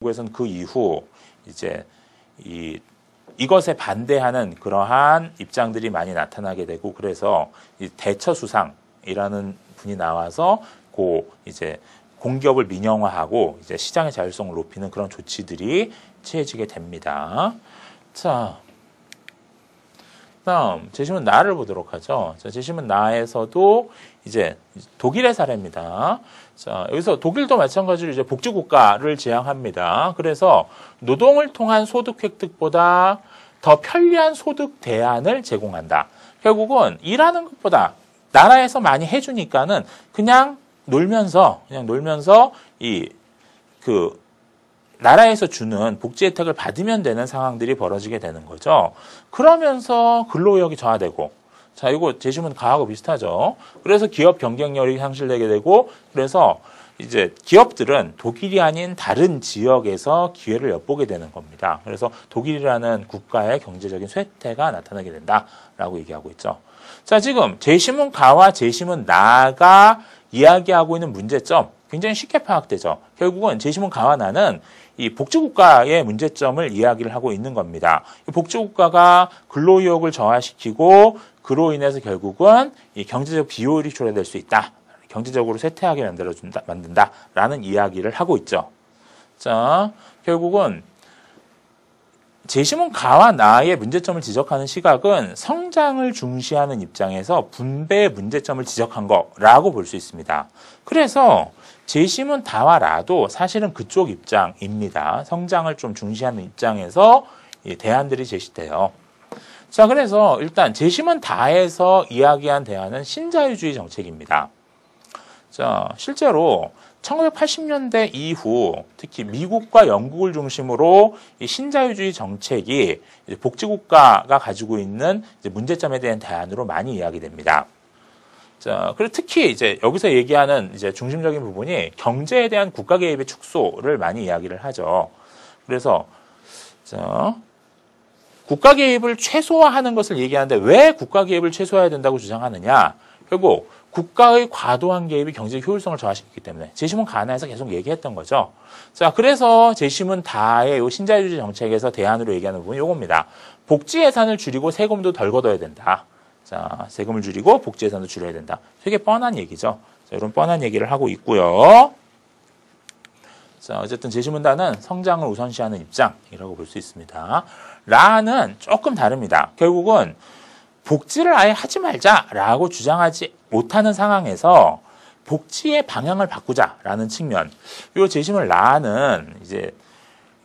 한국에서는 그 이후 이제 이것에 반대하는 그러한 입장들이 많이 나타나게 되고, 그래서 이 대처수상이라는 분이 나와서 이제 공기업을 민영화하고 이제 시장의 자율성을 높이는 그런 조치들이 취해지게 됩니다. 자, 다음 제시문 나를 보도록 하죠. 자, 제시문 나에서도 이제 독일의 사례입니다. 자, 여기서 독일도 마찬가지로 이제 복지국가를 지향합니다. 그래서 노동을 통한 소득 획득보다 더 편리한 소득 대안을 제공한다. 결국은 일하는 것보다 나라에서 많이 해주니까는 그냥 놀면서 나라에서 주는 복지 혜택을 받으면 되는 상황들이 벌어지게 되는 거죠. 그러면서 근로의욕이 저하되고, 자, 이거 제시문 가하고 비슷하죠. 그래서 기업 경쟁력이 상실되게 되고, 그래서 이제 기업들은 독일이 아닌 다른 지역에서 기회를 엿보게 되는 겁니다. 그래서 독일이라는 국가의 경제적인 쇠퇴가 나타나게 된다라고 얘기하고 있죠. 자, 지금 제시문 가와 제시문 나가 이야기하고 있는 문제점 굉장히 쉽게 파악되죠. 결국은 제시문 가와 나는 이 복지국가의 문제점을 이야기를 하고 있는 겁니다. 이 복지국가가 근로의욕을 저하시키고 그로 인해서 결국은 이 경제적 비효율이 초래될 수 있다. 경제적으로 쇠퇴하게 만든다라는 이야기를 하고 있죠. 자, 결국은 제시문 가와 나의 문제점을 지적하는 시각은 성장을 중시하는 입장에서 분배의 문제점을 지적한 거라고 볼 수 있습니다. 그래서 제시문 다와 라도 사실은 그쪽 입장입니다. 성장을 좀 중시하는 입장에서 이 대안들이 제시돼요. 자, 그래서 일단 제시문 다에서 이야기한 대안은 신자유주의 정책입니다. 자, 실제로 1980년대 이후 특히 미국과 영국을 중심으로 이 신자유주의 정책이 복지국가가 가지고 있는 문제점에 대한 대안으로 많이 이야기됩니다. 자, 그리고 특히 이제 여기서 얘기하는 이제 중심적인 부분이 경제에 대한 국가 개입의 축소를 많이 이야기를 하죠. 그래서 자, 국가 개입을 최소화하는 것을 얘기하는데 왜 국가 개입을 최소화해야 된다고 주장하느냐? 결국 국가의 과도한 개입이 경제적 효율성을 저하시키기 때문에 제시문 가나에서 계속 얘기했던 거죠. 자, 그래서 제시문 다의 요 신자유주의 정책에서 대안으로 얘기하는 부분이 요겁니다. 복지 예산을 줄이고 세금도 덜 걷어야 된다. 자, 세금을 줄이고 복지 예산도 줄여야 된다. 되게 뻔한 얘기죠. 자, 이런 뻔한 얘기를 하고 있고요. 자, 어쨌든 제시문다는 성장을 우선시하는 입장이라고 볼 수 있습니다. 라는 조금 다릅니다. 결국은 복지를 아예 하지 말자라고 주장하지 못하는 상황에서 복지의 방향을 바꾸자라는 측면. 요 제시문 라는 이제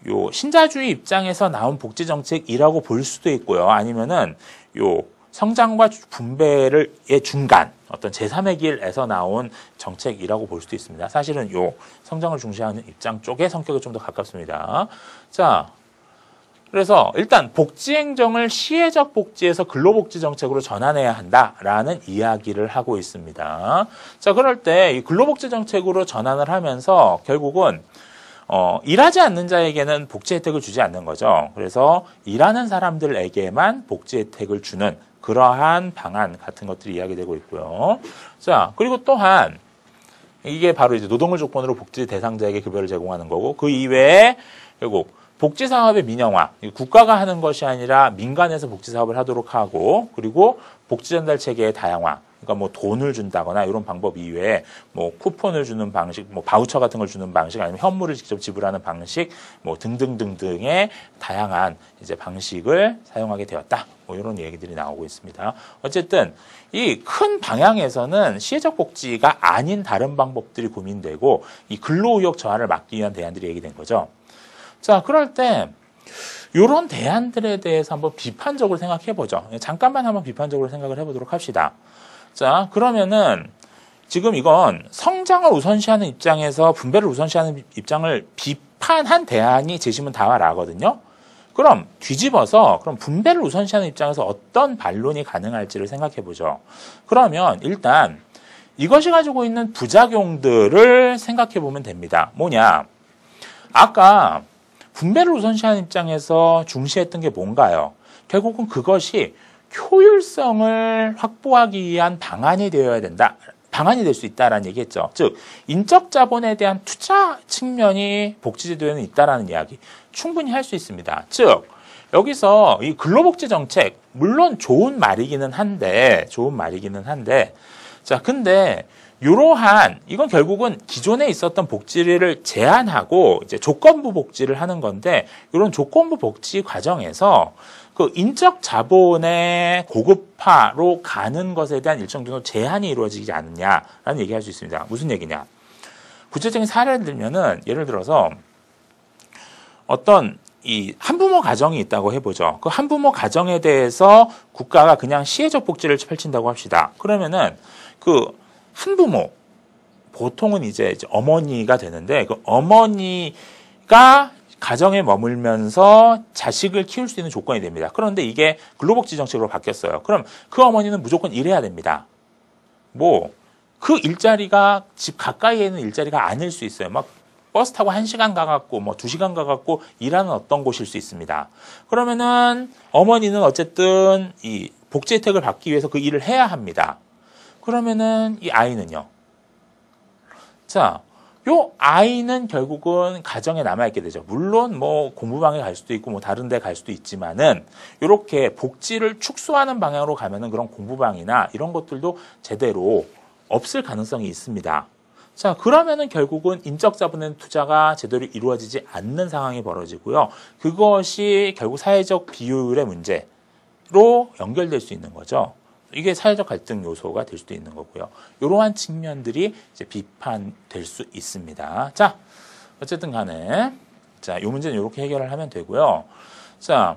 요 신자주의 입장에서 나온 복지 정책이라고 볼 수도 있고요. 아니면은 요 성장과 분배의 중간, 어떤 제3의 길에서 나온 정책이라고 볼 수도 있습니다. 사실은 요 성장을 중시하는 입장 쪽의 성격이 좀 더 가깝습니다. 자, 그래서 일단 복지행정을 시혜적 복지에서 근로복지 정책으로 전환해야 한다라는 이야기를 하고 있습니다. 자, 그럴 때 이 근로복지 정책으로 전환을 하면서 결국은 일하지 않는 자에게는 복지 혜택을 주지 않는 거죠. 그래서 일하는 사람들에게만 복지 혜택을 주는 그러한 방안 같은 것들이 이야기되고 있고요. 자, 그리고 또한 이게 바로 이제 노동을 조건으로 복지 대상자에게 급여를 제공하는 거고, 그 이외에 결국 복지사업의 민영화, 국가가 하는 것이 아니라 민간에서 복지사업을 하도록 하고, 그리고 복지전달체계의 다양화, 그러니까 뭐 돈을 준다거나 이런 방법 이외에 뭐 쿠폰을 주는 방식, 뭐 바우처 같은 걸 주는 방식, 아니면 현물을 직접 지불하는 방식, 뭐 등등등등의 다양한 이제 방식을 사용하게 되었다. 뭐 이런 얘기들이 나오고 있습니다. 어쨌든 이 큰 방향에서는 시혜적 복지가 아닌 다른 방법들이 고민되고 이 근로의욕 저하를 막기 위한 대안들이 얘기된 거죠. 자, 그럴 때 이런 대안들에 대해서 한번 비판적으로 생각해 보죠. 잠깐만 한번 비판적으로 생각을 해보도록 합시다. 자, 그러면은 지금 이건 성장을 우선시하는 입장에서 분배를 우선시하는 입장을 비판한 대안이 제시문 다와 라거든요. 그럼 뒤집어서 그럼 분배를 우선시하는 입장에서 어떤 반론이 가능할지를 생각해 보죠. 그러면 일단 이것이 가지고 있는 부작용들을 생각해 보면 됩니다. 뭐냐? 아까 분배를 우선시하는 입장에서 중시했던 게 뭔가요? 결국은 그것이 효율성을 확보하기 위한 방안이 되어야 된다. 방안이 될 수 있다라는 얘기했죠. 즉 인적 자본에 대한 투자 측면이 복지제도에는 있다라는 이야기 충분히 할 수 있습니다. 즉 여기서 이 근로복지 정책 물론 좋은 말이기는 한데 자 근데 이러한 이건 결국은 기존에 있었던 복지를 제한하고 이제 조건부 복지를 하는 건데 이런 조건부 복지 과정에서 그 인적 자본의 고급화로 가는 것에 대한 일정 정도 제한이 이루어지지 않느냐라는 얘기할 수 있습니다. 무슨 얘기냐? 구체적인 사례를 들면은 예를 들어서 어떤 이 한부모 가정이 있다고 해보죠. 그 한부모 가정에 대해서 국가가 그냥 시혜적 복지를 펼친다고 합시다. 그러면은 그 한부모 보통은 이제 어머니가 되는데 그 어머니가 가정에 머물면서 자식을 키울 수 있는 조건이 됩니다. 그런데 이게 근로복지 정책으로 바뀌었어요. 그럼 그 어머니는 무조건 일해야 됩니다. 뭐 그 일자리가 집 가까이에 있는 일자리가 아닐 수 있어요. 막 버스 타고 1시간 가갖고 뭐 2시간 가갖고 일하는 어떤 곳일 수 있습니다. 그러면은 어머니는 어쨌든 이 복지 혜택을 받기 위해서 그 일을 해야 합니다. 그러면은 이 아이는요. 자, 요 아이는 결국은 가정에 남아있게 되죠. 물론 뭐 공부방에 갈 수도 있고 뭐 다른 데 갈 수도 있지만은 요렇게 복지를 축소하는 방향으로 가면은 그런 공부방이나 이런 것들도 제대로 없을 가능성이 있습니다. 자, 그러면은 결국은 인적 자본의 투자가 제대로 이루어지지 않는 상황이 벌어지고요. 그것이 결국 사회적 비효율의 문제로 연결될 수 있는 거죠. 이게 사회적 갈등 요소가 될 수도 있는 거고요. 이러한 측면들이 이제 비판될 수 있습니다. 자, 어쨌든 간에 자, 이 문제는 이렇게 해결을 하면 되고요. 자,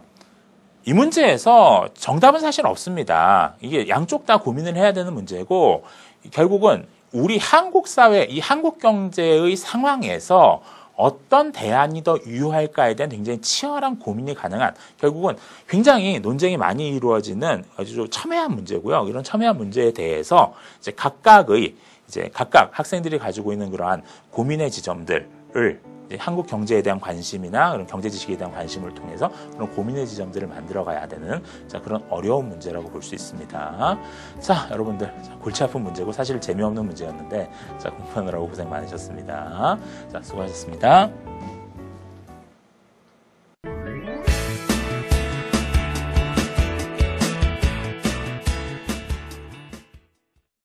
이 문제에서 정답은 사실 없습니다. 이게 양쪽 다 고민을 해야 되는 문제고 결국은 우리 한국 사회, 이 한국 경제의 상황에서 어떤 대안이 더 유효할까에 대한 굉장히 치열한 고민이 가능한 결국은 굉장히 논쟁이 많이 이루어지는 아주 첨예한 문제고요. 이런 첨예한 문제에 대해서 이제 각각 학생들이 가지고 있는 그러한 고민의 지점들을 한국 경제에 대한 관심이나 그런 경제 지식에 대한 관심을 통해서 그런 고민의 지점들을 만들어 가야 되는 자, 그런 어려운 문제라고 볼 수 있습니다. 자, 여러분들 골치 아픈 문제고 사실 재미없는 문제였는데 자, 공부하느라고 고생 많으셨습니다. 자, 수고하셨습니다.